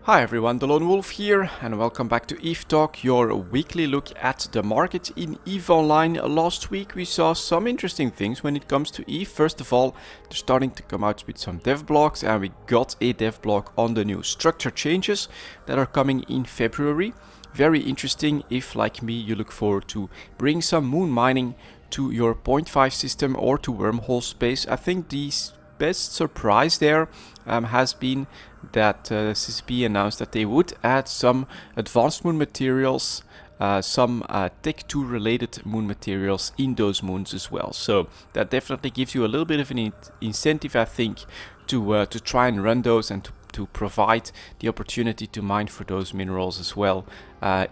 Hi everyone, delonewolf here and welcome back to EVE Talk, your weekly look at the market in EVE Online. Last week we saw some interesting things when it comes to EVE. First of all, they're starting to come out with some dev blogs and we got a dev blog on the new structure changes that are coming in February. Very interesting if, like me, you look forward to bring some moon mining to your 0.5 system or to wormhole space. I think the best surprise there has been that CCP announced that they would add some advanced moon materials, some Tech 2 related moon materials in those moons as well. So that definitely gives you a little bit of an incentive, I think, to try and run those and to provide the opportunity to mine for those minerals as well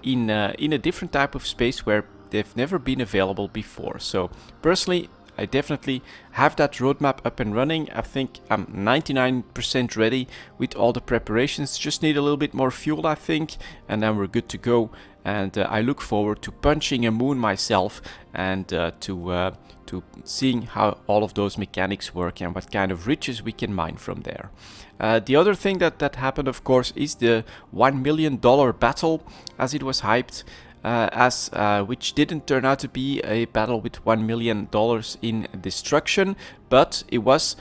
in a different type of space where they've never been available before. So personally, I definitely have that roadmap up and running. I think I'm 99% ready with all the preparations. Just need a little bit more fuel, I think, and then we're good to go. And I look forward to punching a moon myself and to seeing how all of those mechanics work and what kind of riches we can mine from there. The other thing that happened, of course, is the $1 million battle, as it was hyped. Which didn't turn out to be a battle with $1 million in destruction, but it was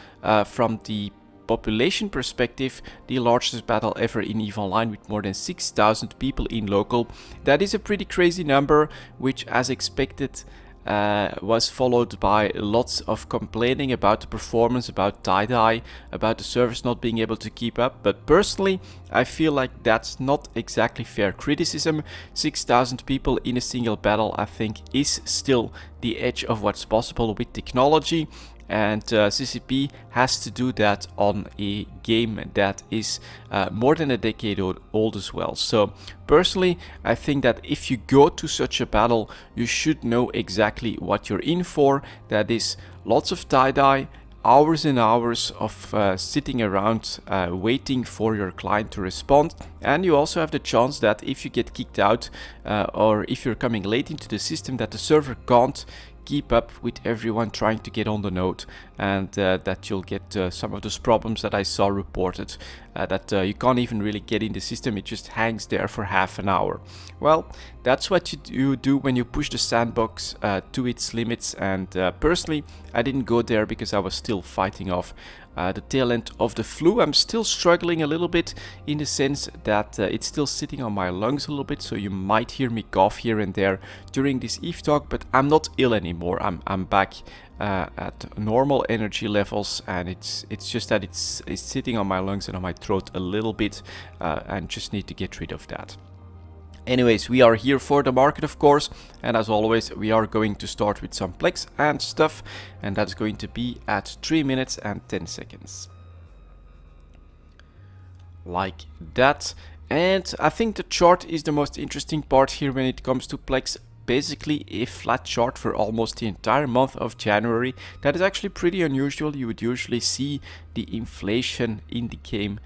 from the population perspective the largest battle ever in EVE Online, with more than 6,000 people in local. That is a pretty crazy number, which, as expected, was followed by lots of complaining about the performance, about tie-dye, about the servers not being able to keep up. But personally, I feel like that's not exactly fair criticism. 6,000 people in a single battle, I think, is still the edge of what's possible with technology. And CCP has to do that on a game that is more than a decade old as well. So personally, I think that if you go to such a battle, you should know exactly what you're in for. That is lots of tie-dye, hours and hours of sitting around waiting for your client to respond. And you also have the chance that if you get kicked out or if you're coming late into the system, that the server can't keep up with everyone trying to get on the node, and that you'll get some of those problems that I saw reported, that you can't even really get in the system. It just hangs there for half an hour. Well, that's what you do when you push the sandbox to its limits, and personally I didn't go there because I was still fighting off the tail end of the flu. I'm still struggling a little bit in the sense that it's still sitting on my lungs a little bit, so you might hear me cough here and there during this EVE talk, but I'm not ill anymore. I'm back at normal energy levels, and it's just that it's sitting on my lungs and on my throat a little bit, and just need to get rid of that. Anyways, we are here for the market, of course, and as always we are going to start with some plex and stuff, and that's going to be at 3 minutes and 10 seconds. Like that. And I think the chart is the most interesting part here when it comes to plex. Basically a flat chart for almost the entire month of January. That is actually pretty unusual. You would usually see the inflation in the game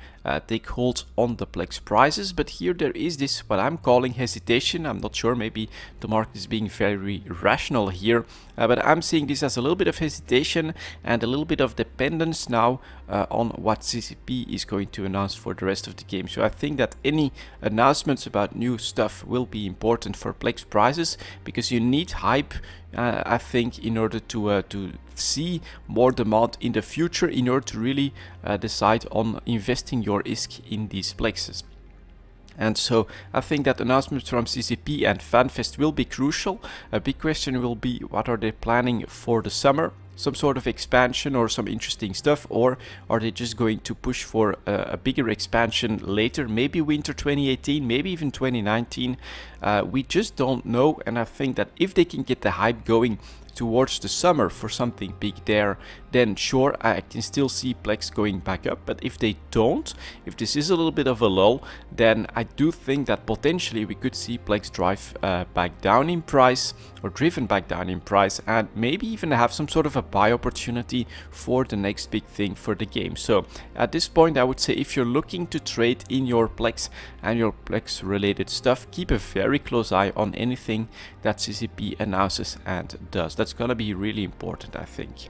take hold on the plex prices, but here there is this what I'm calling hesitation. I'm not sure, maybe the market is being very rational here, but I'm seeing this as a little bit of hesitation and a little bit of dependence now on what CCP is going to announce for the rest of the game. So I think that any announcements about new stuff will be important for plex prices, because you need hype, I think, in order to see more demand in the future, in order to really decide on investing your ISK in these plexes. And so I think that announcements from CCP and FanFest will be crucial. A big question will be, what are they planning for the summer? Some sort of expansion or some interesting stuff, or are they just going to push for a bigger expansion later, maybe winter 2018, maybe even 2019? We just don't know, and I think that if they can get the hype going towards the summer for something big there, then sure, I can still see plex going back up. But if they don't, if this is a little bit of a lull, then I do think that potentially we could see plex drive back down in price, or driven back down in price, and maybe even have some sort of a buy opportunity for the next big thing for the game. So at this point, I would say if you're looking to trade in your plex and your plex related stuff, keep a very close eye on anything that CCP announces and does. That's gonna be really important, I think.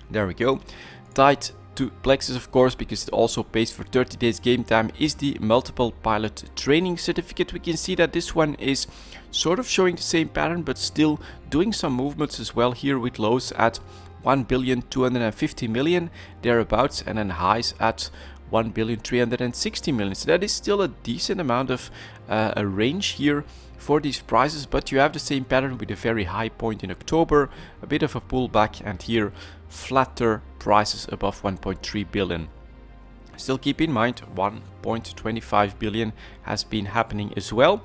There we go. Tight to plexes, of course, because it also pays for 30 days game time, is the multiple pilot training certificate. We can see that this one is sort of showing the same pattern, but still doing some movements as well here, with lows at 1,250,000,000 thereabouts, and then highs at 1,360,000,000. So that is still a decent amount of a range here for these prices, but you have the same pattern with a very high point in October, a bit of a pullback, and here flatter prices above 1.3 billion. Still keep in mind 1.25 billion has been happening as well.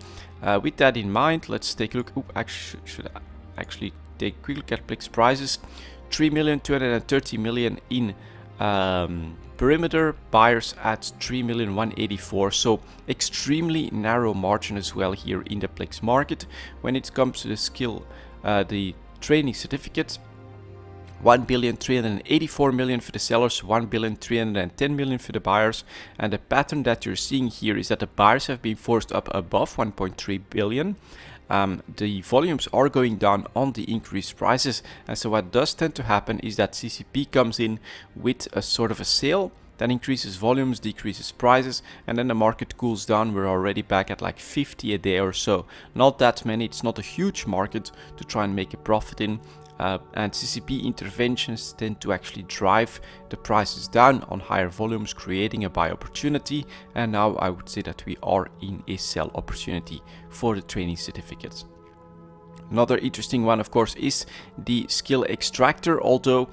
With that in mind, let's take a look. Should actually take a quick look at plex prices. 3,230,000,000 in perimeter, buyers at 3,184,000. So extremely narrow margin as well here in the plex market. When it comes to the skill, the training certificate, 1,384,000,000 for the sellers, 1,310,000,000 for the buyers. And the pattern that you're seeing here is that the buyers have been forced up above 1.3 billion. The volumes are going down on the increased prices, and so what does tend to happen is that CCP comes in with a sort of a sale that increases volumes, decreases prices, and then the market cools down. We're already back at like 50 a day or so. Not that many, it's not a huge market to try and make a profit in. And CCP interventions tend to actually drive the prices down on higher volumes, creating a buy opportunity. And now I would say that we are in a sell opportunity for the training certificates. Another interesting one, of course, is the skill extractor. Although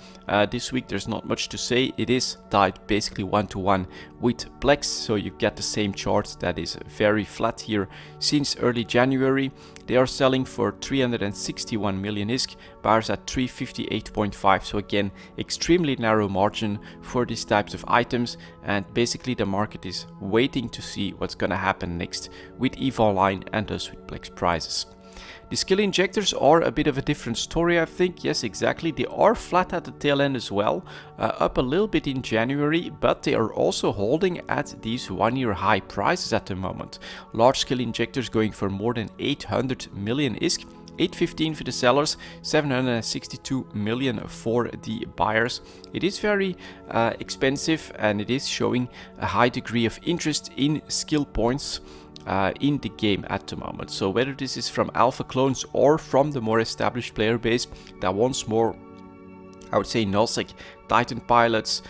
this week there's not much to say, it is tied basically one-to-one with plex, so you get the same chart that is very flat here since early January. They are selling for 361 million ISK, buyers at 358.5. So again, extremely narrow margin for these types of items, and basically the market is waiting to see what's gonna happen next with EVE Online and thus with plex prices. The skill injectors are a bit of a different story, I think. Yes, exactly. They are flat at the tail end as well, up a little bit in January, but they are also holding at these one-year high prices at the moment. Large skill injectors going for more than 800 million ISK. 815 for the sellers, 762 million for the buyers. It is very expensive, and it is showing a high degree of interest in skill points in the game at the moment. So whether this is from alpha clones or from the more established player base that wants more, I would say, Nosec Titan pilots,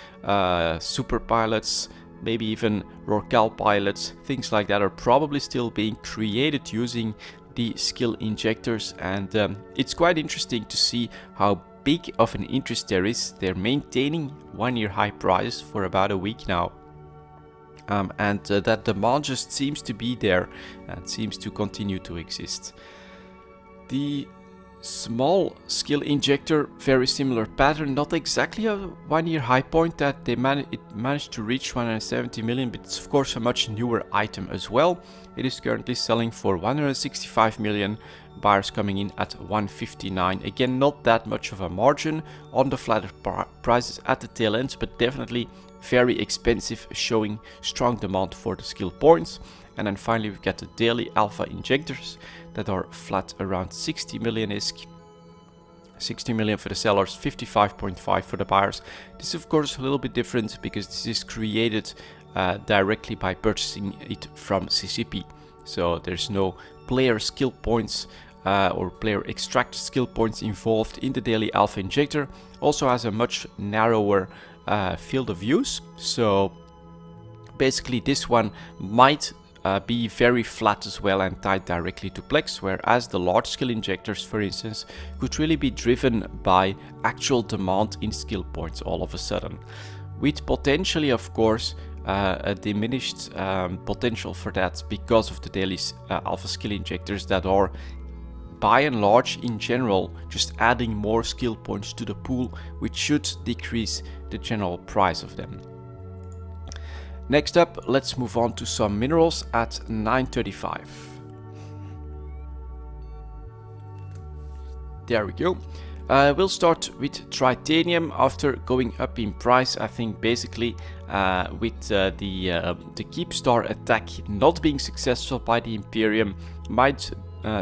super pilots, maybe even Rorcal pilots, things like that are probably still being created using the skill injectors. And it's quite interesting to see how big of an interest there is. They're maintaining one-year high prices for about a week now. And that demand just seems to be there and seems to continue to exist. The small skill injector, very similar pattern, not exactly a one-year high point that it managed to reach 170 million, but it's of course a much newer item as well. It is currently selling for 165 million, buyers coming in at 159. Again, not that much of a margin on the flatter prices at the tail ends, but definitely very expensive, showing strong demand for the skill points. And then finally we've got the daily alpha injectors that are flat around 60 million ISK. 60 million for the sellers, 55.5 for the buyers. This is of course a little bit different because this is created directly by purchasing it from CCP. So there's no player skill points or player extract skill points involved in the daily alpha injector. Also has a much narrower field of use, so basically this one might be very flat as well and tied directly to plex, whereas the large skill injectors, for instance, could really be driven by actual demand in skill points all of a sudden, with potentially, of course, a diminished potential for that because of the daily alpha skill injectors that are by and large in general just adding more skill points to the pool, which should decrease the general price of them. Next up, let's move on to some minerals at 935. There we go. We'll start with titanium. After going up in price, I think basically with the Keepstar attack not being successful by the Imperium might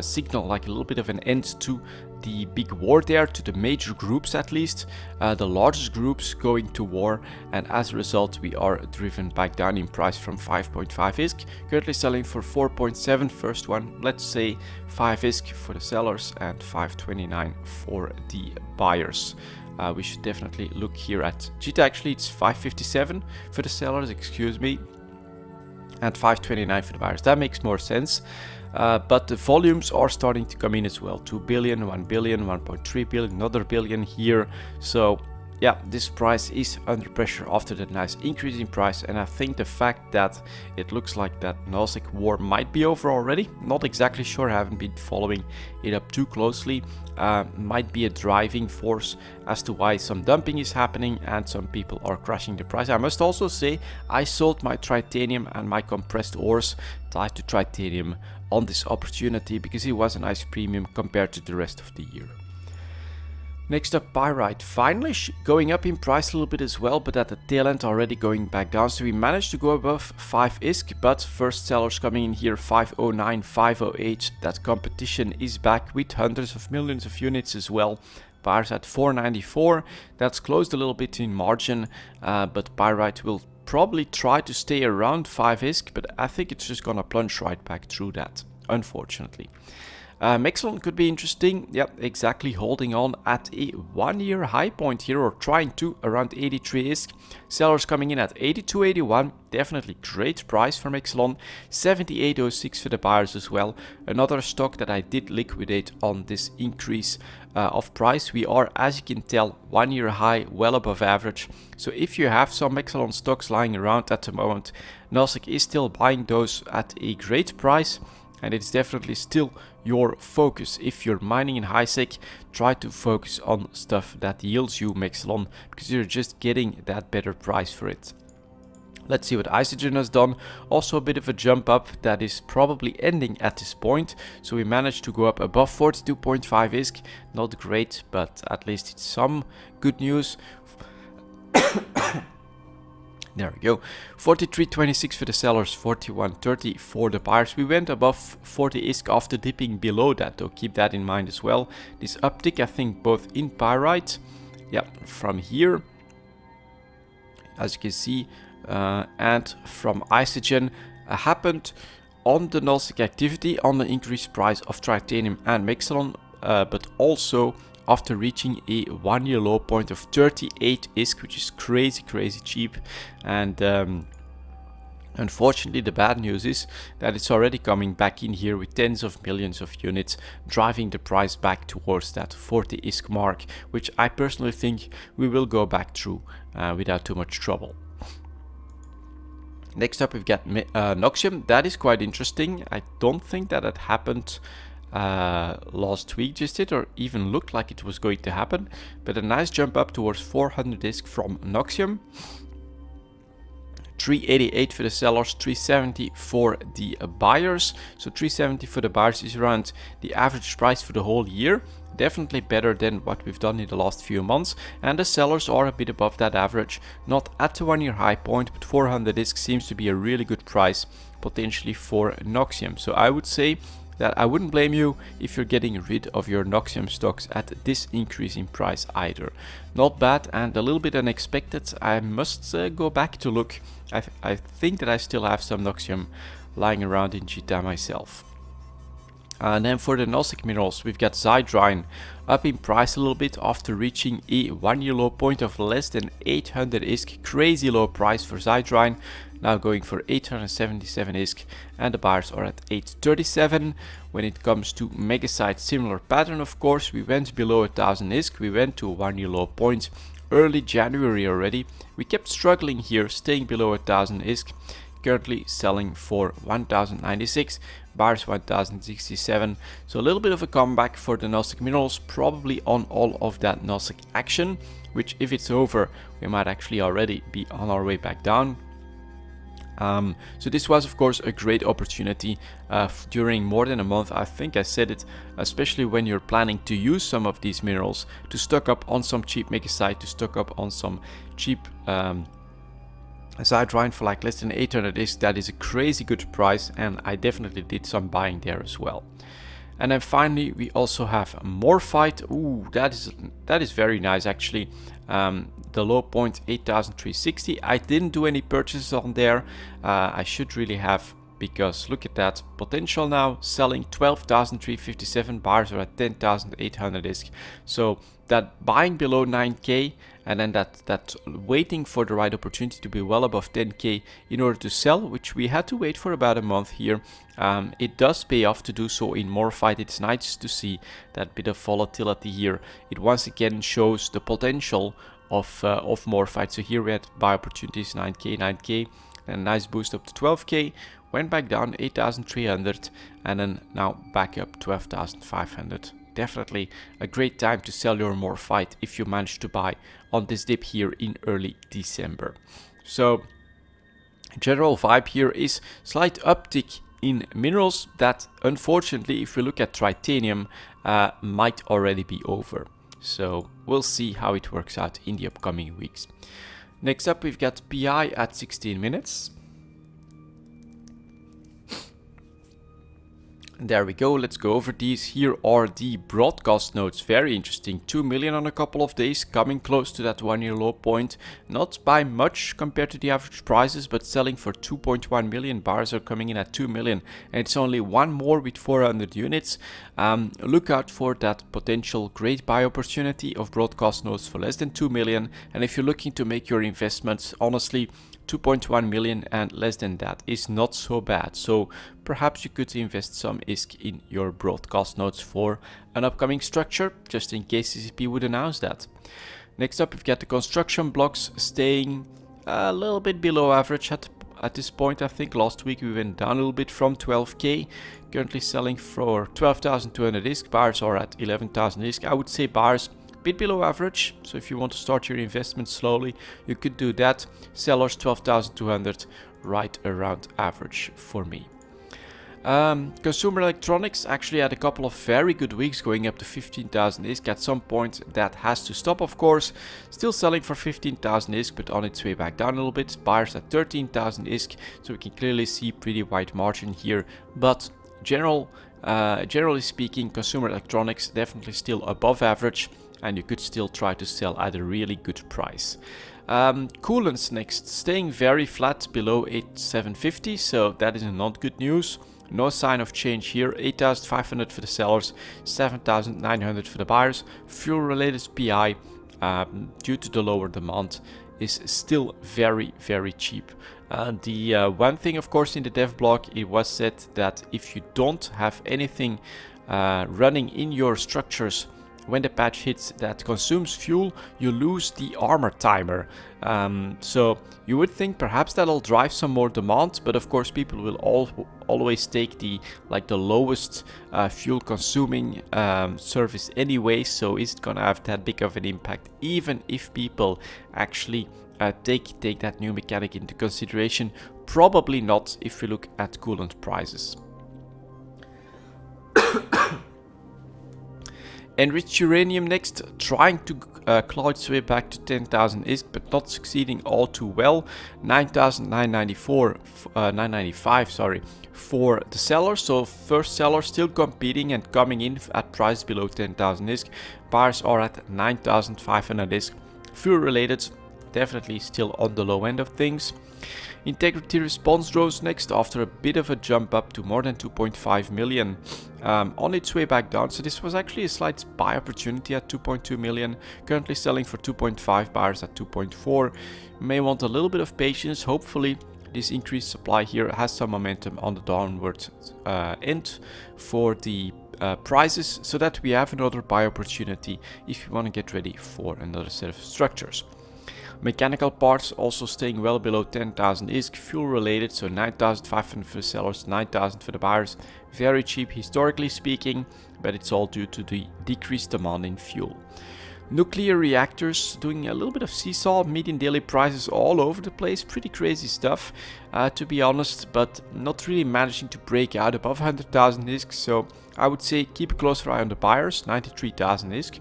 signal like a little bit of an end to the big war there, to the major groups at least, the largest groups going to war, and as a result we are driven back down in price from 5.5 ISK, currently selling for 4.7 first one, let's say 5 ISK for the sellers and 5.29 for the buyers. We should definitely look here at JITA. Actually it's 5.57 for the sellers, excuse me, and 5.29 for the buyers. That makes more sense. But the volumes are starting to come in as well. 2 billion, 1 billion, 1.3 billion, another billion here. So yeah, this price is under pressure after that nice increase in price, and I think the fact that it looks like that Nasdaq war might be over already, not exactly sure, I haven't been following it up too closely, might be a driving force as to why some dumping is happening and some people are crashing the price. I must also say I sold my titanium and my compressed ores tied to titanium on this opportunity because it was a nice premium compared to the rest of the year. Next up, pyrite, finally going up in price a little bit as well, but at the tail end already going back down. So we managed to go above 5 ISK, but first sellers coming in here 509, 508. That competition is back with hundreds of millions of units as well. Buyers at 494, that's closed a little bit in margin, but pyrite will probably try to stay around 5 ISK, but I think it's just gonna plunge right back through that, unfortunately. Mexilon could be interesting. Yep, exactly, holding on at a 1-year high point here, or trying to, around 83 ISK. Sellers coming in at 82.81, definitely great price for Mexilon. 78.06 for the buyers as well. Another stock that I did liquidate on this increase of price. We are, as you can tell, 1-year high, well above average. So if you have some Mexilon stocks lying around at the moment, Nasdaq is still buying those at a great price. And it's definitely still your focus. If you're mining in HiSec, try to focus on stuff that yields you Mexilon, because you're just getting that better price for it. Let's see what Isogen has done. Also a bit of a jump up that is probably ending at this point. So we managed to go up above 42.5 ISK. Not great, but at least it's some good news. There we go. 43.26 for the sellers, 41.30 for the buyers. We went above 40 ISK after dipping below that, though. Keep that in mind as well. This uptick, I think, both in pyrite, yeah, from here, as you can see, and from Isogen, happened on the Nasdaq activity, on the increased price of titanium and Mexilon, but also after reaching a 1-year low point of 38 ISK, which is crazy cheap. And unfortunately, the bad news is that it's already coming back in here with tens of millions of units, driving the price back towards that 40 ISK mark, which I personally think we will go back through without too much trouble. Next up, we've got Noxium. That is quite interesting. I don't think that had happened last week just yet, or even looked like it was going to happen, but a nice jump up towards 400 ISK from Noxium. 388 for the sellers, 370 for the buyers. So 370 for the buyers is around the average price for the whole year. Definitely better than what we've done in the last few months, and the sellers are a bit above that average, not at the 1-year high point, but 400 ISK seems to be a really good price potentially for Noxium. So I would say that I wouldn't blame you if you're getting rid of your Noxium stocks at this increase in price either. Not bad and a little bit unexpected. I must go back to look. I think that I still have some Noxium lying around in JITA myself. And then for the Nasdaq minerals, we've got Zydrine up in price a little bit after reaching a 1-year low point of less than 800 ISK. Crazy low price for Zydrine. Now going for 877 ISK, and the buyers are at 837. When it comes to Megasite, similar pattern of course. We went below 1000 ISK. We went to a 1-year low point early January already. We kept struggling here, staying below 1000 ISK. Currently selling for 1096, buyers 1067. So a little bit of a comeback for the Nasdaq minerals, probably on all of that Nasdaq action, which if it's over, we might actually already be on our way back down. So this was of course a great opportunity during more than a month. I think I said it, especially when you're planning to use some of these minerals to stock up on some cheap Megasite, to stock up on some cheap Zydrine for like less than 800 ISK. That is a crazy good price, and I definitely did some buying there as well. And then finally we also have Morphite. Ooh, that is very nice actually. The low point 8,360. I didn't do any purchases on there. I should really have, because look at that potential now, selling 12,357, buyers are at 10,800 ISK. So that buying below 9k and then that waiting for the right opportunity to be well above 10k in order to sell, which we had to wait for about a month here. It does pay off to do so in Morphite. It's nice to see that bit of volatility here. It once again shows the potential of Morphite. So here we had buy opportunities 9k, and a nice boost up to 12k, went back down 8,300, and then now back up 12,500. Definitely a great time to sell your Morphite if you manage to buy on this dip here in early December. So general vibe here is slight uptick in minerals that, unfortunately, if we look at titanium, might already be over. So we'll see how it works out in the upcoming weeks. Next up, we've got PI at 16 minutes. There we go, let's go over these. Here are the broadcast notes, very interesting. 2 million on a couple of days, coming close to that 1 year low point. Not by much compared to the average prices, but selling for 2.1 million. Buyers are coming in at 2 million, and it's only one more with 400 units. Look out for that potential great buy opportunity of broadcast notes for less than 2 million. And if you're looking to make your investments, honestly, 2.1 million and less than that is not so bad. So perhaps you could invest some ISK in your broadcast notes for an upcoming structure, just in case CCP would announce that. Next up, we've got the construction blocks staying a little bit below average at this point. I think last week we went down a little bit from 12k, currently selling for 12,200 ISK. Buyers are at 11,000 ISK. I would say buyers bit below average, so if you want to start your investment slowly, you could do that. Sellers 12,200, right around average for me. Consumer electronics actually had a couple of very good weeks, going up to 15,000 ISK. At some point that has to stop, of course. Still selling for 15,000 ISK, but on its way back down a little bit. Buyers at 13,000 ISK, so we can clearly see pretty wide margin here, but generally speaking, consumer electronics definitely still above average, and you could still try to sell at a really good price. Coolants next, staying very flat below 8,750, so that is not good news. No sign of change here. 8,500 for the sellers, 7,900 for the buyers. Fuel related PI, due to the lower demand, is still very, very cheap. The one thing, of course, in the dev blog, it was said that if you don't have anything running in your structures when the patch hits that consumes fuel, you lose the armor timer. So you would think perhaps that'll drive some more demand, but of course people will always take the lowest fuel consuming service anyway. So is it gonna have that big of an impact, even if people actually take that new mechanic into consideration? Probably not if we look at coolant prices. Enriched uranium next, trying to claw its way back to 10,000 ISK, but not succeeding all too well. 9,995, sorry, for the seller. So first seller still competing and coming in at price below 10,000 ISK. Buyers are at 9,500 ISK. Fuel related, definitely still on the low end of things. Integrity response rose next after a bit of a jump up to more than 2.5 million, on its way back down. So this was actually a slight buy opportunity at 2.2 million, currently selling for 2.5, buyers at 2.4. May want a little bit of patience. Hopefully this increased supply here has some momentum on the downward end for the prices, so that we have another buy opportunity if you want to get ready for another set of structures. Mechanical parts also staying well below 10,000 ISK. Fuel related, so 9,500 for the sellers, 9,000 for the buyers. Very cheap historically speaking, but it's all due to the decreased demand in fuel. Nuclear reactors doing a little bit of seesaw, median daily prices all over the place. Pretty crazy stuff, to be honest, but not really managing to break out above 100,000 ISK. So I would say keep a closer eye on the buyers, 93,000 ISK.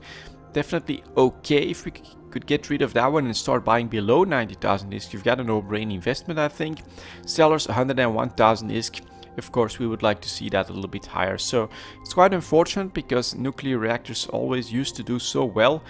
Definitely okay if we could get rid of that one and start buying below 90,000 ISK. You've got a no-brain investment, I think. Sellers 101,000 ISK. Of course, we would like to see that a little bit higher. So it's quite unfortunate because nuclear reactors always used to do so well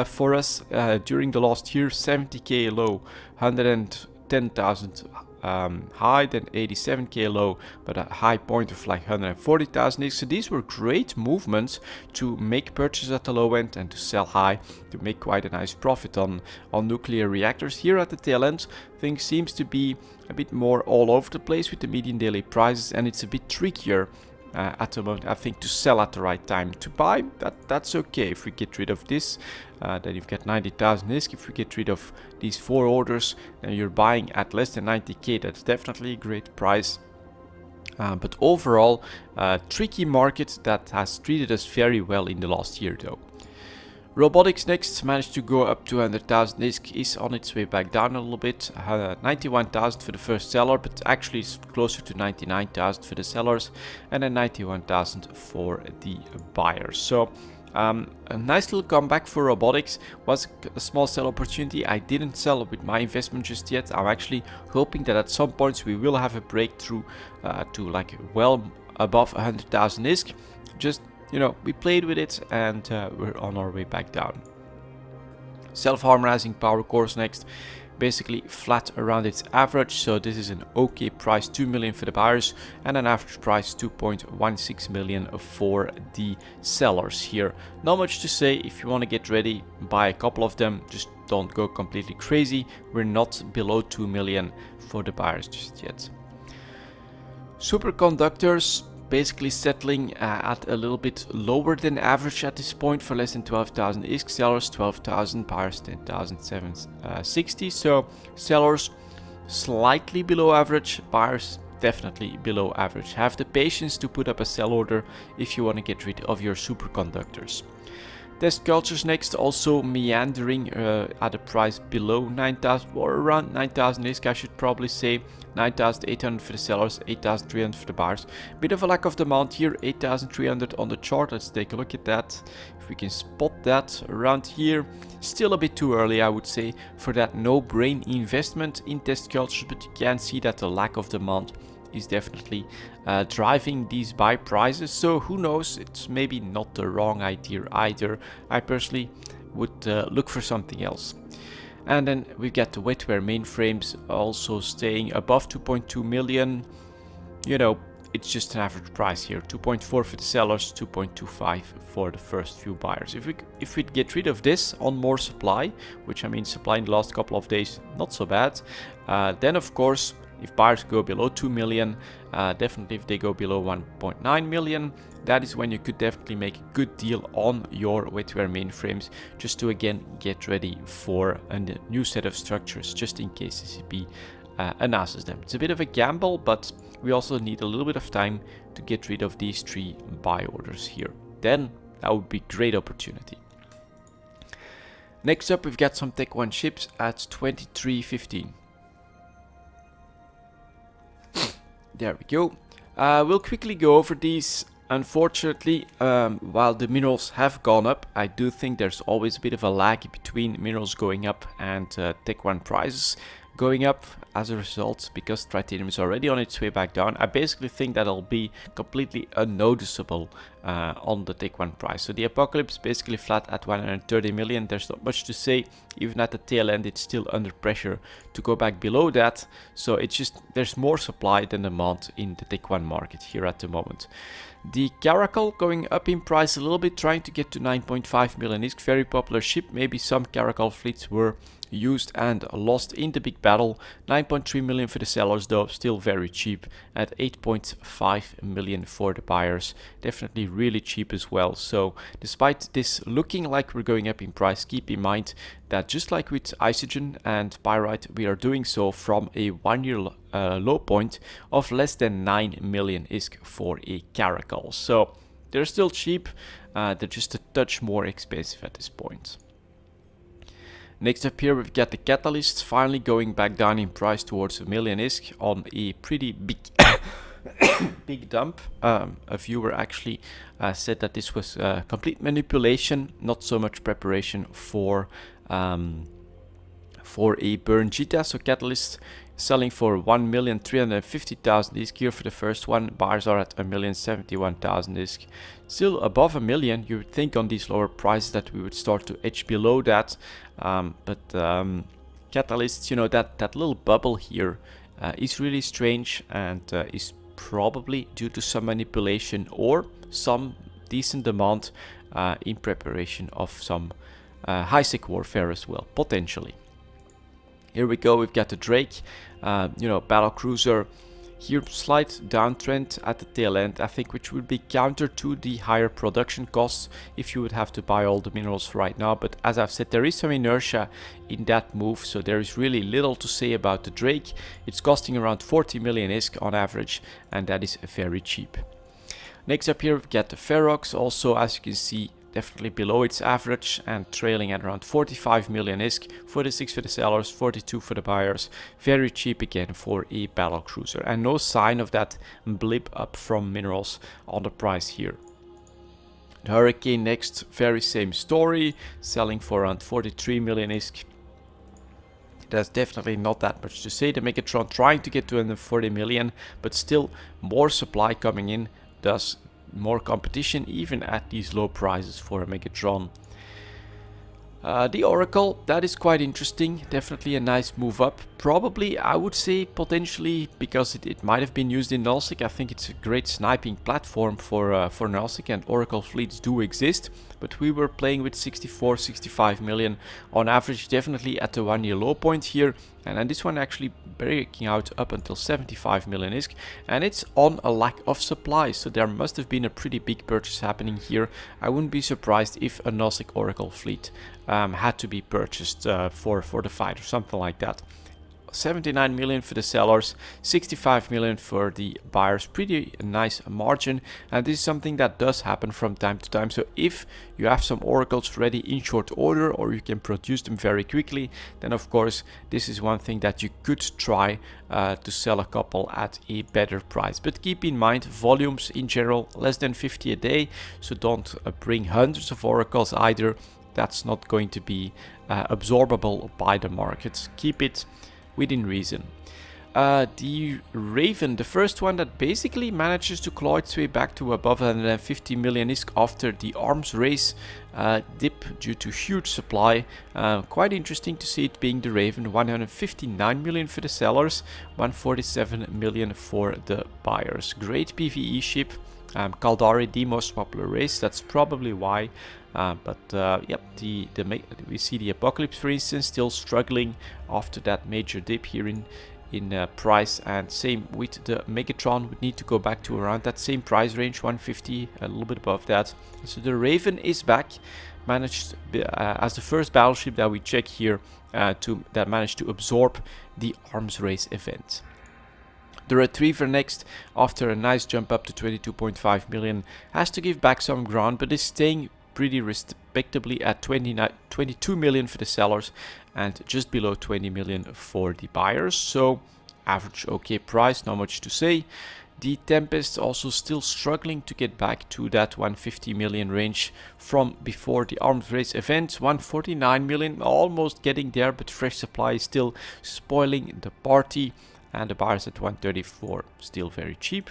for us during the last year. 70k low, 110,000 high, then 87k low, but a high point of like 140,000. So these were great movements to make purchase at the low end and to sell high to make quite a nice profit on nuclear reactors. Here at the tail end, things seems to be a bit more all over the place with the median daily prices, and it's a bit trickier at the moment, I think, to sell at the right time. To buy, that's okay. If we get rid of this, then you've got 90,000 ISK. If we get rid of these 4 orders, then you're buying at less than 90k. That's definitely a great price. But overall, tricky market that has treated us very well in the last year though. Robotics next managed to go up to 100,000 ISK, is on its way back down a little bit. 91,000 for the first seller, but actually it's closer to 99,000 for the sellers, and then 91,000 for the buyers. So a nice little comeback for robotics. Was a small sell opportunity. I didn't sell with my investment just yet. I'm actually hoping that at some points we will have a breakthrough to like well above 100,000 ISK. Just, you know, we played with it and we're on our way back down. Self-harmonizing power cores next, basically flat around its average. So this is an okay price, 2 million for the buyers, and an average price 2.16 million for the sellers here. Not much to say. If you want to get ready, buy a couple of them, just don't go completely crazy. We're not below 2 million for the buyers just yet. Superconductors basically settling at a little bit lower than average at this point for less than 12,000 ISK. Sellers 12,000, buyers 10,760. So sellers slightly below average, buyers definitely below average. Have the patience to put up a sell order if you want to get rid of your superconductors. Test cultures next, also meandering at a price below 9,000 or around 9,000 ISK, I should probably say. 9,800 for the sellers, 8,300 for the buyers. Bit of a lack of demand here, 8,300 on the chart. Let's take a look at that. If we can spot that around here. Still a bit too early, I would say, for that no-brain investment in test cultures, but you can see that the lack of demand is definitely driving these buy prices. So who knows, it's maybe not the wrong idea either. I personally would look for something else. And then we've got the wetware mainframes also staying above 2.2 million. You know, it's just an average price here. 2.4 for the sellers, 2.25 for the first few buyers. If we get rid of this on more supply, which I mean supply in the last couple of days, not so bad, then of course, if buyers go below 2 million, definitely if they go below 1.9 million, that is when you could definitely make a good deal on your wetware mainframes, just to again get ready for a new set of structures, just in case CCP announces them. It's a bit of a gamble, but we also need a little bit of time to get rid of these 3 buy orders here. Then that would be a great opportunity. Next up, we've got some Tech 1 ships at 23.15. There we go. We'll quickly go over these. Unfortunately, while the minerals have gone up, I do think there's always a bit of a lag between minerals going up and Tech 1 prices going up as a result, because titanium is already on its way back down. I basically think that'll be completely unnoticeable on the Tech 1 price. So the Apocalypse basically flat at 130 million. There's not much to say. Even at the tail end, it's still under pressure to go back below that. So it's just, there's more supply than demand in the Tech 1 market here at the moment. The Caracal going up in price a little bit, trying to get to 9.5 million. It's a very popular ship. Maybe some Caracal fleets were used and lost in the big battle. 9.3 million for the sellers though, still very cheap at 8.5 million for the buyers. Definitely really cheap as well. So despite this looking like we're going up in price, keep in mind that just like with Isogen and Pyrite, we are doing so from a 1-year low point of less than 9 million ISK for a Caracal. So they're still cheap, they're just a touch more expensive at this point. Next up here, we've got the Catalysts finally going back down in price towards 1 million ISK on a pretty big big dump. A viewer actually said that this was complete manipulation, not so much preparation for for a burn Jita. So Catalyst selling for 1,350,000 ISK here for the first one. Buyers are at 1,071,000 ISK. Still above a million. You would think on these lower prices that we would start to edge below that. Catalysts, you know, that little bubble here is really strange and is probably due to some manipulation or some decent demand in preparation of some high-sec warfare as well, potentially. Here we go, we've got the Drake, you know, battle cruiser. Here, slight downtrend at the tail end, I think, which would be counter to the higher production costs if you would have to buy all the minerals right now. But as I've said, there is some inertia in that move, so there is really little to say about the Drake. It's costing around 40 million ISK on average, and that is very cheap. Next up here, we've got the Ferox, also, as you can see, definitely below its average and trailing at around 45 million ISK. 46 for the sellers, 42 for the buyers. Very cheap again for a battle cruiser, and no sign of that blip up from minerals on the price here. The Hurricane next, very same story, selling for around 43 million ISK. There's definitely not that much to say. The Megatron trying to get to 240 million, but still more supply coming in, thus more competition even at these low prices for a Megatron. The Oracle, that is quite interesting, definitely a nice move up. Probably, I would say, potentially, because it might have been used in nullsec. I think it's a great sniping platform for nullsec, and Oracle fleets do exist. But we were playing with 64, 65 million on average, definitely at the 1 year low point here. And then this one actually breaking out up until 75 million ISK. And it's on a lack of supply, so there must have been a pretty big purchase happening here. I wouldn't be surprised if a nullsec Oracle fleet had to be purchased for the fight or something like that. 79 million for the sellers, 65 million for the buyers. Pretty nice margin, and this is something that does happen from time to time. So if you have some oracles ready in short order, or you can produce them very quickly, then of course this is one thing that you could try to sell a couple at a better price. But keep in mind, volumes in general less than 50 a day, so don't bring hundreds of oracles either. That's not going to be absorbable by the markets. Keep it within reason. The Raven, the first one that basically manages to claw its way back to above 150 million ISK after the arms race dip due to huge supply. Quite interesting to see it being the Raven. 159 million for the sellers, 147 million for the buyers. Great PvE ship. Caldari, the most popular race, that's probably why. Yep, we see the Apocalypse, for instance, still struggling after that major dip here in price, and same with the Megatron. Would need to go back to around that same price range, 150, a little bit above that. So the Raven is back, managed as the first battleship that we check here that managed to absorb the arms race event. The Retriever next, after a nice jump up to 22.5 million, has to give back some ground, but is staying pretty respectably at 22 million for the sellers and just below 20 million for the buyers. So average okay price, not much to say. The Tempest also still struggling to get back to that 150 million range from before the arms race event. 149 million, almost getting there, but fresh supply is still spoiling the party. And the buyers at 134, still very cheap.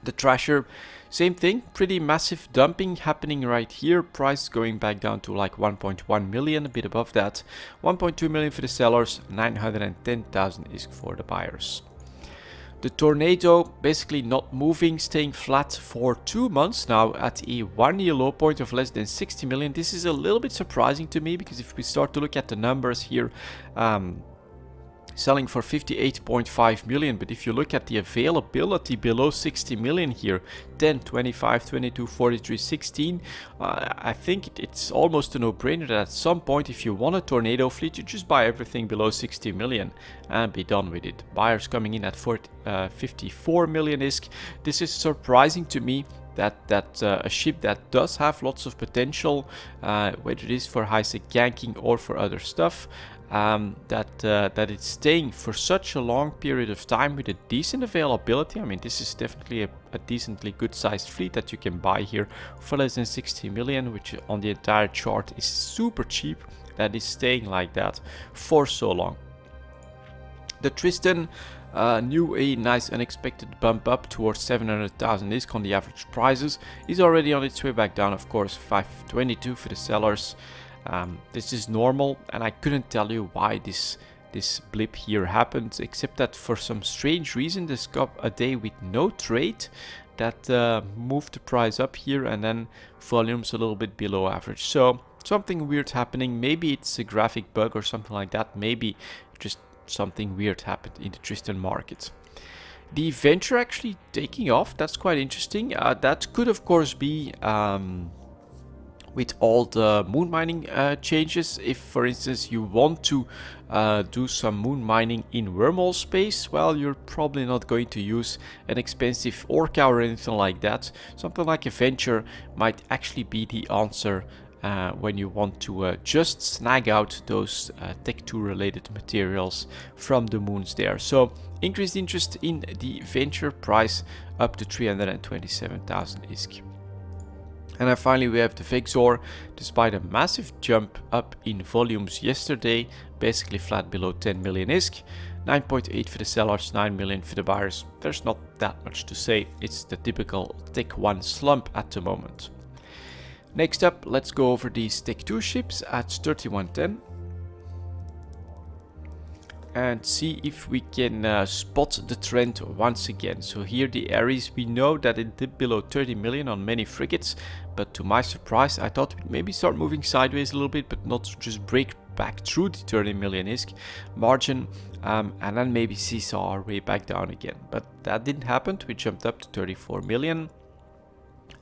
The Thrasher, same thing, pretty massive dumping happening right here. Price going back down to like 1.1 million, a bit above that. 1.2 million for the sellers, 910,000 ISK for the buyers. The Tornado basically not moving, staying flat for 2 months now at a 1 year low point of less than 60 million. This is a little bit surprising to me, because if we start to look at the numbers here, selling for 58.5 million, but if you look at the availability below 60 million here, 10, 25, 22, 43, 16, I think it's almost a no-brainer that at some point, if you want a Tornado fleet, you just buy everything below 60 million and be done with it. Buyers coming in at 54 million ISK. This is surprising to me, that a ship that does have lots of potential, whether it is for high-sec ganking or for other stuff, that it's staying for such a long period of time with a decent availability. I mean, this is definitely a decently good sized fleet that you can buy here for less than 60 million, which on the entire chart is super cheap. that is staying like that for so long. The Tristan knew a nice unexpected bump up towards 700,000 ISK on the average prices, is already on its way back down, of course, 522 for the sellers. This is normal, and I couldn't tell you why this blip here happened, except that for some strange reason this got a day with no trade that moved the price up here, and then volumes a little bit below average. So something weird happening. Maybe it's a graphic bug or something like that. Maybe just something weird happened in the Tristan market. The venture actually taking off, that's quite interesting. That could of course be with all the moon mining changes. If for instance you want to do some moon mining in wormhole space, well, you're probably not going to use an expensive orca or anything like that. Something like a venture might actually be the answer when you want to just snag out those Tech 2 related materials from the moons there. So increased interest in the venture, price up to 327,000 ISK. And then finally we have the Vexor. Despite a massive jump up in volumes yesterday, basically flat below 10 million ISK. 9.8 for the sellers, 9 million for the buyers. There's not that much to say. It's the typical Tech 1 slump at the moment. Next up, let's go over these Tech 2 ships at 3110 and see if we can spot the trend once again. So here the Ares, we know that it dipped below 30 million on many frigates, but to my surprise I thought we'd maybe start moving sideways a little bit, but not just break back through the 30 million ISK margin and then maybe seesaw our way back down again. But that didn't happen. We jumped up to 34 million.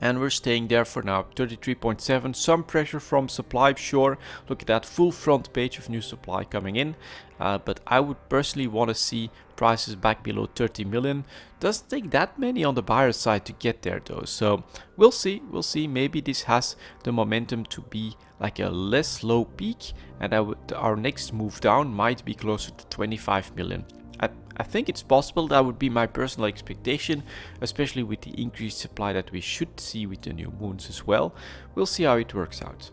And we're staying there for now, 33.7. Some pressure from supply, sure. Look at that full front page of new supply coming in. But I would personally want to see prices back below 30 million. Doesn't take that many on the buyer side to get there though. So we'll see. We'll see. Maybe this has the momentum to be like a less low peak. And our next move down might be closer to 25 million. I think it's possible. That would be my personal expectation, especially with the increased supply that we should see with the new moons as well. We'll see how it works out.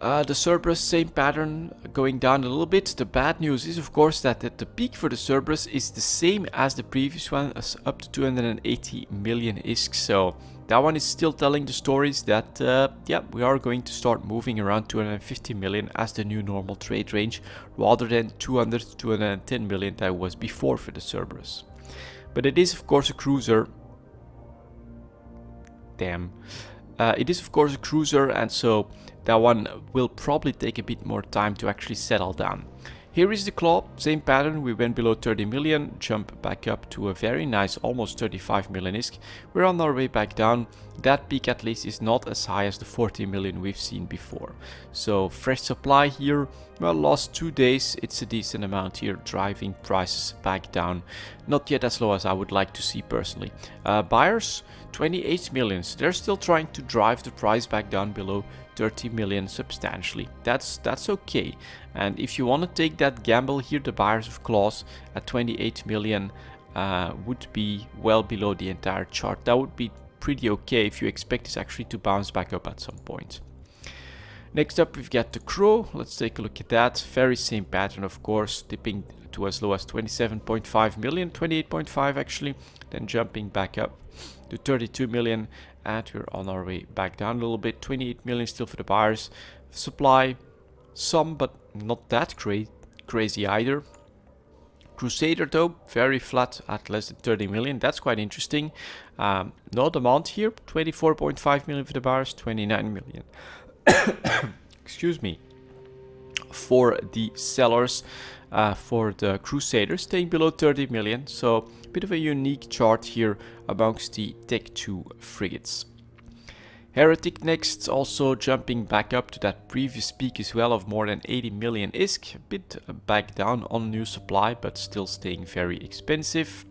The Cerberus, same pattern, going down a little bit. The bad news is of course that the peak for the Cerberus is the same as the previous one, as up to 280 million ISK. So that one is still telling the stories that yeah, we are going to start moving around 250 million as the new normal trade range, rather than 200 to 210 million that was before for the Cerberus. But it is of course a cruiser. Damn. It is of course a cruiser, and so that one will probably take a bit more time to actually settle down. Here is the Claw, same pattern. We went below 30 million, jump back up to a very nice almost 35 million ISK. We're on our way back down. That peak at least is not as high as the 40 million we've seen before. So fresh supply here, well, last 2 days it's a decent amount here, driving prices back down. Not yet as low as I would like to see personally. Buyers, 28 million. So they're still trying to drive the price back down below 30 million substantially. That's okay. And if you want to take that gamble here, the buyers of claws at 28 million would be well below the entire chart. That would be pretty okay if you expect this actually to bounce back up at some point. Next up we've got the Crow. Let's take a look at that. Very same pattern of course, dipping to as low as 27.5 million, 28.5 actually, then jumping back up to 32 million, and we're on our way back down a little bit. 28 million still for the buyers. Supply, some, but not that crazy either. Crusader though, very flat at less than 30 million. That's quite interesting. No demand here. 24.5 million for the buyers, 29 million. Excuse me. For the sellers, for the Crusader, staying below 30 million. So a bit of a unique chart here amongst the Tech 2 frigates. Heretic next, also jumping back up to that previous peak as well of more than 80 million ISK. A bit back down on new supply, but still staying very expensive.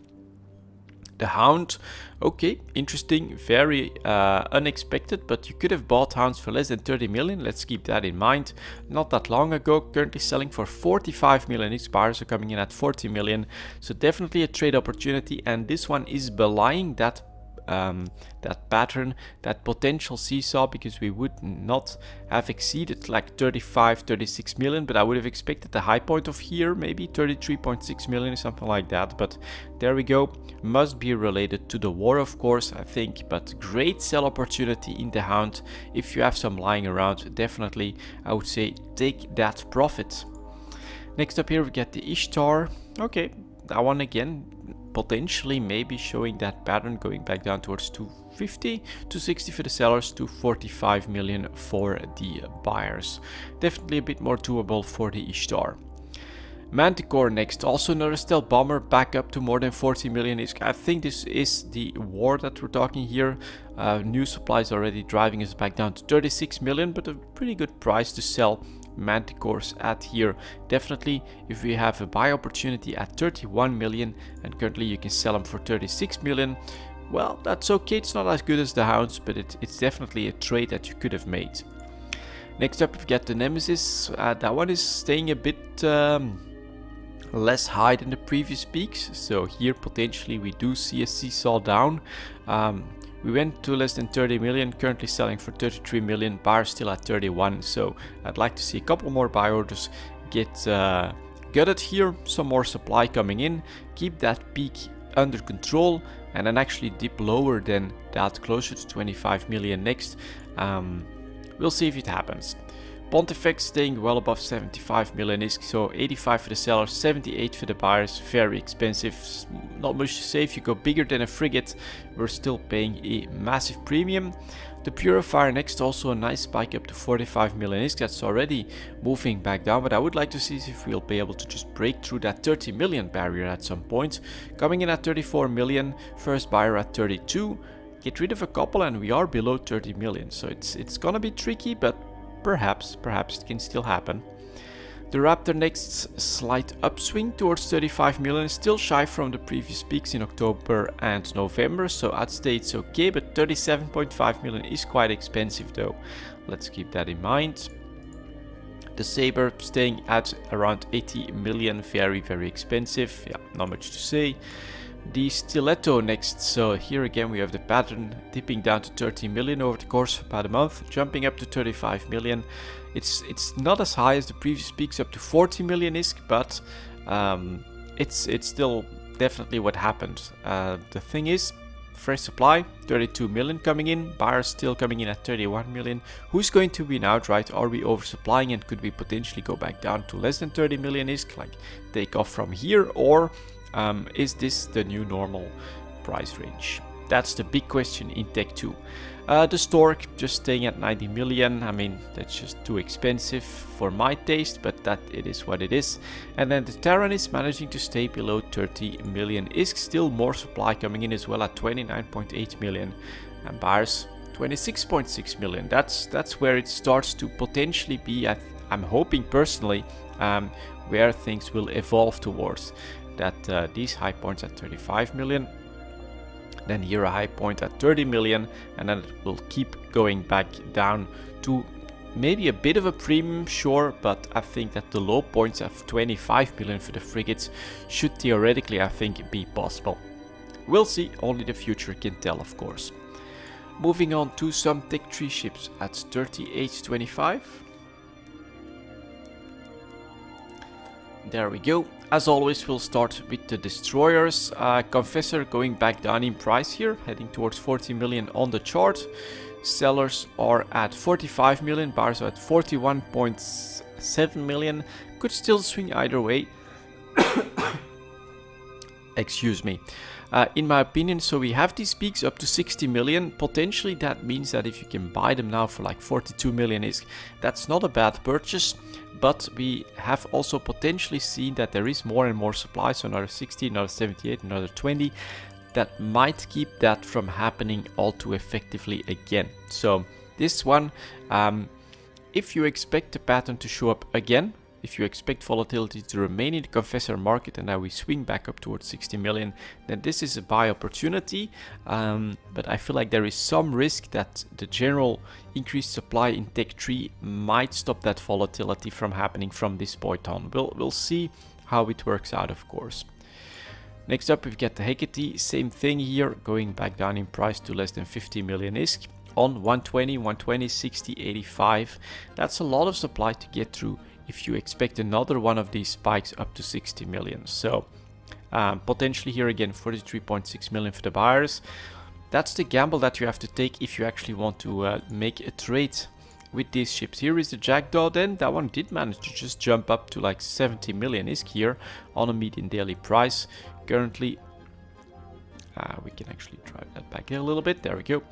The Hound, okay, interesting, very unexpected, but you could have bought Hounds for less than 30 million. Let's keep that in mind. Not that long ago, currently selling for 45 million. Buyers are coming in at 40 million. So definitely a trade opportunity, and this one is belying that that pattern, that potential seesaw, because we would not have exceeded like 35-36 million, but I would have expected the high point of here maybe 33.6 million or something like that. But there we go. Must be related to the war, of course, I think, but great sell opportunity in the Hound. If you have some lying around, definitely I would say take that profit. Next up here we get the Ishtar. Okay, that one again potentially maybe showing that pattern, going back down towards 250, 260 for the sellers, to 45 million for the buyers. Definitely a bit more doable for the Ishtar. Manticore next, also another stealth bomber, back up to more than 40 million. I think this is the war that we're talking here. New supplies already driving us back down to 36 million, but a pretty good price to sell Manticores at here. Definitely if we have a buy opportunity at 31 million and currently you can sell them for 36 million, well, that's okay. It's not as good as the Hounds, but it's definitely a trade that you could have made. Next up we've got the Nemesis. That one is staying a bit less high than the previous peaks, so here potentially we do see a seesaw down. We went to less than 30 million, currently selling for 33 million, buyers still at 31, so I'd like to see a couple more buy orders get gutted here, some more supply coming in, keep that peak under control, and then actually dip lower than that, closer to 25 million next. We'll see if it happens. Pontifex staying well above 75 million ISK, so 85 for the sellers, 78 for the buyers. Very expensive, not much to say. If you go bigger than a frigate, we're still paying a massive premium. The Purifier next, also a nice spike up to 45 million ISK. That's already moving back down, but I would like to see if we'll be able to just break through that 30 million barrier at some point. Coming in at 34 million, first buyer at 32. Get rid of a couple and we are below 30 million, so it's gonna be tricky, but perhaps it can still happen. The Raptor next, slight upswing towards 35 million, still shy from the previous peaks in October and November, so I'd say it's okay, but 37.5 million is quite expensive though. Let's keep that in mind. The Saber staying at around 80 million, very expensive. Yeah, not much to say. The Stiletto next, so here again we have the pattern dipping down to 30 million over the course of about a month, jumping up to 35 million. It's not as high as the previous peaks, up to 40 million ISK, but it's still definitely what happened. The thing is, fresh supply, 32 million coming in, buyers still coming in at 31 million. Who's going to win outright? Are we oversupplying and could we potentially go back down to less than 30 million ISK, like take off from here, or is this the new normal price range? That's the big question in Tech 2. The Stork just staying at 90 million. I mean, that's just too expensive for my taste, but that it is what it is. And then the Terran is managing to stay below 30 million. Is still more supply coming in as well at 29.8 million. And buyers 26.6 million. That's where it starts to potentially be, I'm hoping personally, where things will evolve towards. That these high points at 35 million, then here a high point at 30 million, and then it will keep going back down to maybe a bit of a premium, sure, but I think that the low points of 25 million for the frigates should theoretically, I think, be possible. We'll see, only the future can tell, of course. Moving on to some Tech 3 ships at 38.25. There we go. As always, we'll start with the destroyers. Confessor going back down in price here, heading towards 40 million on the chart. Sellers are at 45 million, buyers are at 41.7 million. Could still swing either way. Excuse me. In my opinion, so we have these peaks up to 60 million. Potentially that means that if you can buy them now for like 42 million, that's not a bad purchase. But we have also potentially seen that there is more and more supply, so another 60, another 78, another 20. That might keep that from happening all too effectively again. So this one, if you expect the pattern to show up again, if you expect volatility to remain in the Confessor market and now we swing back up towards 60 million, then this is a buy opportunity. But I feel like there is some risk that the general increased supply in Tech 3 might stop that volatility from happening from this point on. We'll see how it works out, of course. Next up, we've got the Hecate, same thing here, going back down in price to less than 50 million ISK on 120, 120, 60, 85. That's a lot of supply to get through if you expect another one of these spikes up to 60 million. So potentially here again 43.6 million for the buyers. That's the gamble that you have to take if you actually want to make a trade with these ships. Here is the Jackdaw then. That one did manage to just jump up to like 70 million ISK here on a median daily price. Currently, we can actually drive that back a little bit. There we go.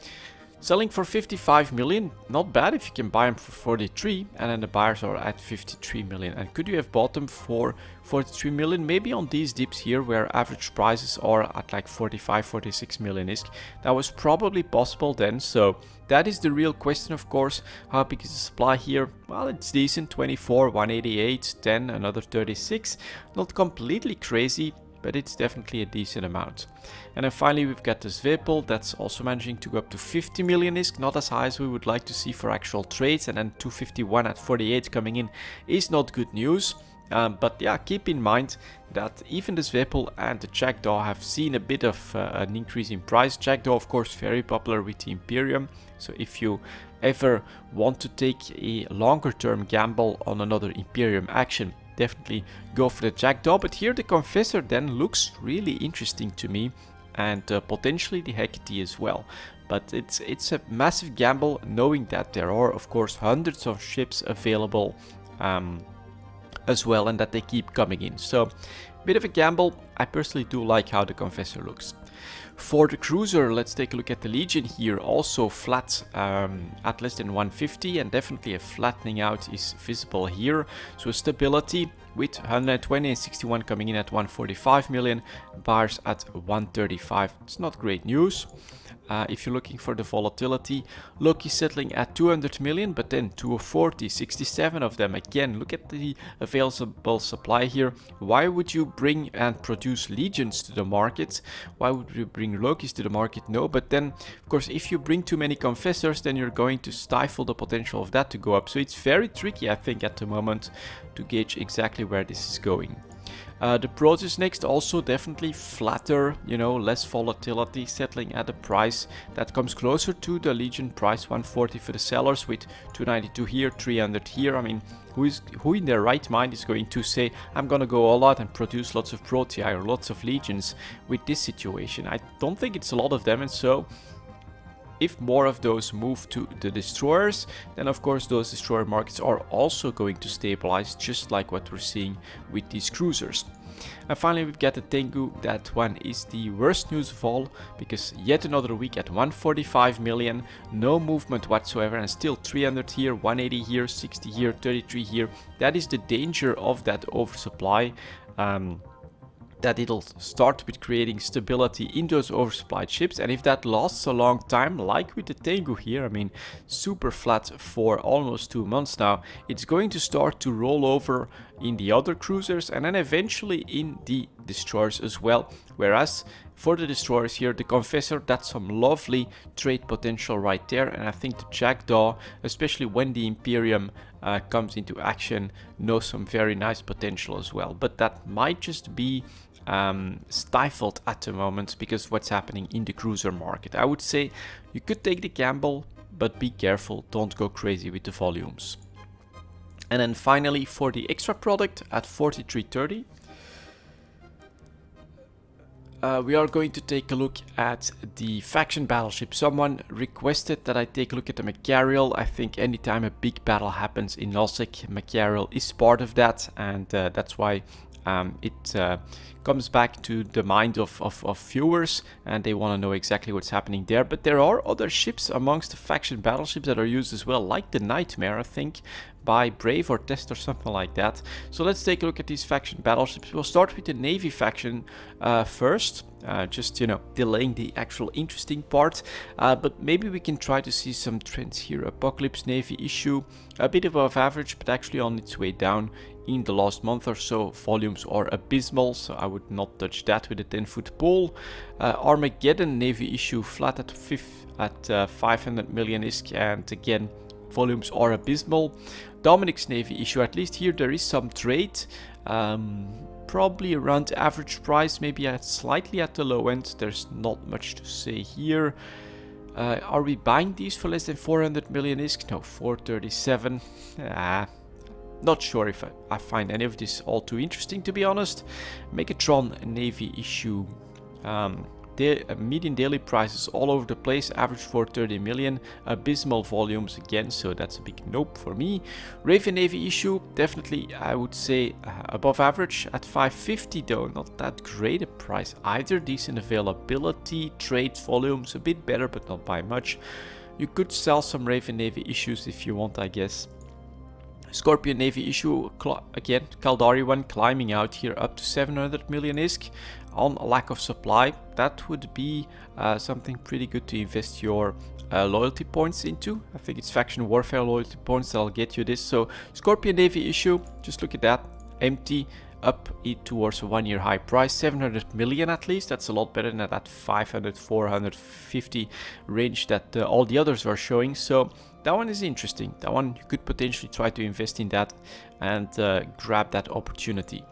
Selling for 55 million. Not bad if you can buy them for 43. And then the buyers are at 53 million. And could you have bought them for 43 million? Maybe on these dips here where average prices are at like 45, 46 million ISK. That was probably possible then. So that is the real question, of course. How big is the supply here? Well, it's decent. 24, 188, 10, another 36. Not completely crazy, but it's definitely a decent amount. And then finally we've got this Vepel that's also managing to go up to 50 million ISK, not as high as we would like to see for actual trades, and then 251 at 48 coming in is not good news. But yeah, keep in mind that even the Vepel and the Jackdaw have seen a bit of an increase in price. Jackdaw, of course, very popular with the Imperium. So if you ever want to take a longer term gamble on another Imperium action, definitely go for the Jackdaw. But here the Confessor then looks really interesting to me, and potentially the Hecate as well. But it's a massive gamble, knowing that there are of course hundreds of ships available as well, and that they keep coming in. So bit of a gamble. I personally do like how the Confessor looks. For the cruiser, let's take a look at the Legion here. Also flat at less than 150, and definitely a flattening out is visible here. So stability with 120 and 61 coming in at 145 million, buyers at 135. It's not great news. If you're looking for the volatility, Loki settling at 200 million, but then 240, 67 of them. Again, look at the available supply here. Why would you bring and produce Legions to the market? Why would you bring Lokis to the market? No, but then, of course, if you bring too many Confessors, then you're going to stifle the potential of that to go up. So it's very tricky, I think, at the moment to gauge exactly where this is going. The Proteus next, also definitely flatter, you know, less volatility, settling at a price that comes closer to the Legion price, 140 for the sellers with 292 here, 300 here. I mean, who in their right mind is going to say, I'm gonna go all out and produce lots of Protea or lots of Legions with this situation? I don't think it's a lot of them, and so if more of those move to the destroyers, then of course those destroyer markets are also going to stabilize, just like what we're seeing with these cruisers. And finally we've got the Tengu. That one is the worst news of all, because yet another week at 145 million, no movement whatsoever, and still 300 here, 180 here, 60 here, 33 here. That is the danger of that oversupply. That it'll start with creating stability in those oversupplied ships, and if that lasts a long time, like with the Tengu here, I mean, super flat for almost 2 months now, it's going to start to roll over in the other cruisers and then eventually in the destroyers as well. Whereas for the destroyers here, the Confessor, that's some lovely trade potential right there, and I think the Jackdaw, especially when the Imperium comes into action, knows some very nice potential as well. But that might just be stifled at the moment because what's happening in the cruiser market. I would say you could take the gamble, but be careful, don't go crazy with the volumes. And then finally for the extra product at 43.30, we are going to take a look at the faction battleship. Someone requested that I take a look at the Macarial. I think anytime a big battle happens in Nosek, Macarial is part of that, and that's why it comes back to the mind of viewers, and they want to know exactly what's happening there. But there are other ships amongst the faction battleships that are used as well, like the Nightmare, I think, by Brave or Test or something like that. So let's take a look at these faction battleships. We'll start with the Navy faction first, just, you know, delaying the actual interesting part. But maybe we can try to see some trends here. Apocalypse Navy issue, a bit above average, but actually on its way down in the last month or so. Volumes are abysmal, so I would not touch that with a 10-foot pole. Armageddon Navy issue flat at 500 million ISK, and again, volumes are abysmal. Dominic's Navy issue, at least here there is some trade. Probably around average price, maybe slightly at the low end. There's not much to say here. Are we buying these for less than 400 million ISK? No, 437. Not sure if I find any of this all too interesting, to be honest. Megatron Navy issue. Median daily prices all over the place, average 430 million, abysmal volumes again, so that's a big nope for me. Raven Navy issue, definitely I would say above average at 550 though, not that great a price either. Decent availability, trade volumes a bit better but not by much. You could sell some Raven Navy issues if you want, I guess. Scorpion Navy issue, again, Caldari one climbing out here up to 700 million ISK on lack of supply. That would be something pretty good to invest your loyalty points into. I think it's faction warfare loyalty points that'll get you this. So Scorpion Navy issue, just look at that, empty, up towards a 1-year high price, 700 million at least. That's a lot better than that 500, 450 range that all the others were showing. So that one is interesting. That one you could potentially try to invest in that and grab that opportunity.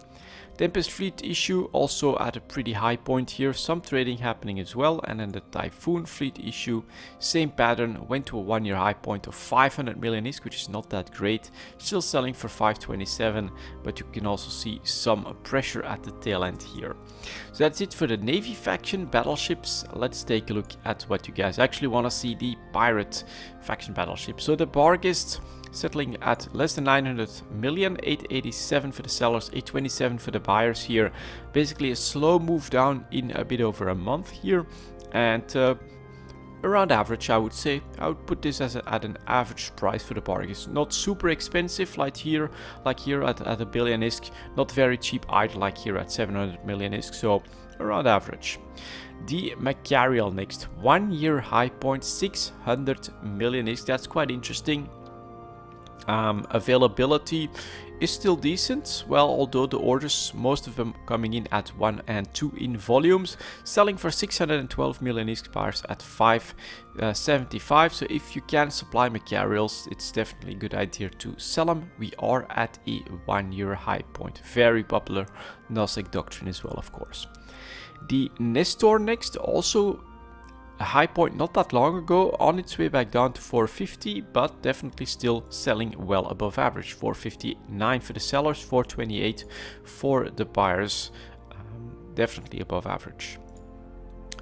Tempest Fleet issue also at a pretty high point here, some trading happening as well. And then the Typhoon Fleet issue, same pattern, went to a 1-year high point of 500 million ISK, which is not that great. Still selling for 527, but you can also see some pressure at the tail end here. So that's it for the Navy faction battleships. Let's take a look at what you guys actually want to see, the pirate faction battleship. So the Barghest settling at less than 900 million, 887 for the sellers, 827 for the buyers here. Basically a slow move down in a bit over a month here, and around average I would say. I would put this as at an average price for the Barghest. Not super expensive like here at a billion ISK, not very cheap either like here at 700 million ISK, so around average. The Macarial next, 1-year high point, 600 million ISK, that's quite interesting. Availability is still decent, well, although the orders, most of them coming in at 1 and 2 in volumes, selling for 612 million ISK buyers at 575. So if you can supply Macarials, it's definitely a good idea to sell them. We are at a 1-year high point, very popular Nosek doctrine as well, of course. The Nestor next, also a high point not that long ago, on its way back down to 450, but definitely still selling well above average. 459 for the sellers, 428 for the buyers, definitely above average.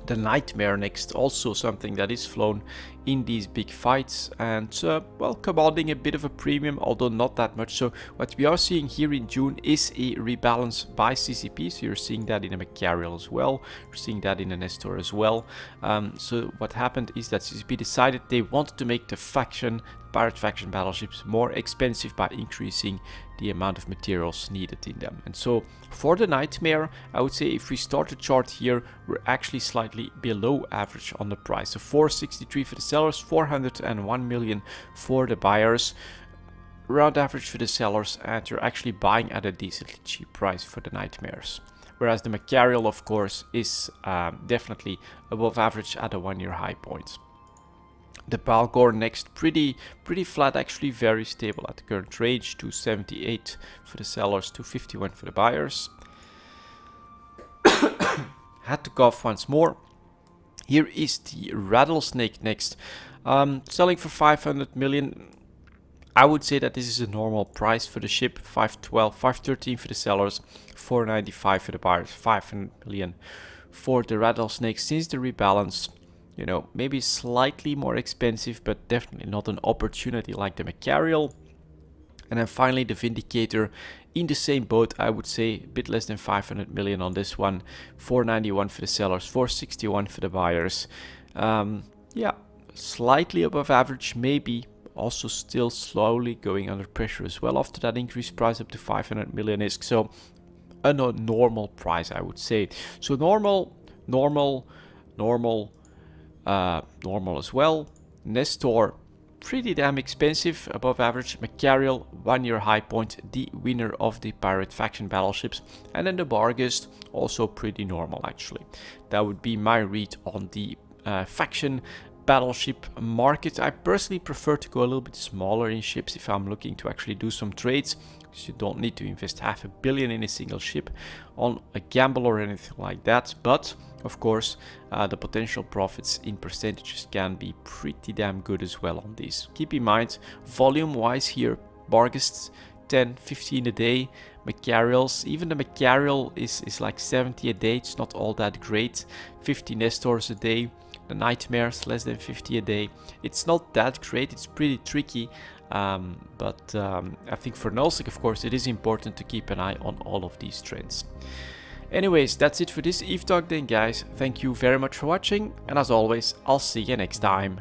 The Nightmare next, also something that is flown in these big fights and well, commanding a bit of a premium, although not that much. So what we are seeing here in June is a rebalance by CCP, so you're seeing that in a Macarial as well, you're seeing that in a Nestor as well. So what happened is that CCP decided they wanted to make the pirate faction battleships more expensive by increasing the amount of materials needed in them. And so for the Nightmare, I would say if we start the chart here, we're actually slightly below average on the price. So 463 for the sellers, 401 million for the buyers, around average for the sellers, and you're actually buying at a decently cheap price for the Nightmares. Whereas the Macarial, of course, is definitely above average at a 1-year high point. The Balgor next, pretty flat actually, very stable at the current range, 278 for the sellers, 251 for the buyers. Had to cough once more. Here is the Rattlesnake next, selling for 500 million. I would say that this is a normal price for the ship, 512, 513 for the sellers, 495 for the buyers, 500 million for the Rattlesnake. Since the rebalance, you know, maybe slightly more expensive, but definitely not an opportunity like the Macarial. And then finally the Vindicator, in the same boat, I would say, a bit less than 500 million on this one, 491 for the sellers, 461 for the buyers. Yeah, slightly above average, maybe. Also still slowly going under pressure as well after that increased price up to 500 million ISK. So a normal price, I would say. So normal as well. Nestor, pretty damn expensive, above average. Macarial, 1-year high point, the winner of the pirate faction battleships. And then the Barghest, also pretty normal actually. That would be my read on the faction battleship market. I personally prefer to go a little bit smaller in ships if I'm looking to actually do some trades, because you don't need to invest $500 million in a single ship on a gamble or anything like that. But of course, the potential profits in percentages can be pretty damn good as well on these. Keep in mind, volume wise here, Barghests 10, 15 a day, Macarials, even the Macarial is like 70 a day, it's not all that great. 50 Nestors a day, the Nightmares less than 50 a day. It's not that great, it's pretty tricky, but I think for Nullsec, of course, it is important to keep an eye on all of these trends. Anyways, that's it for this EVE Talk then, guys. Thank you very much for watching, and as always, I'll see you next time.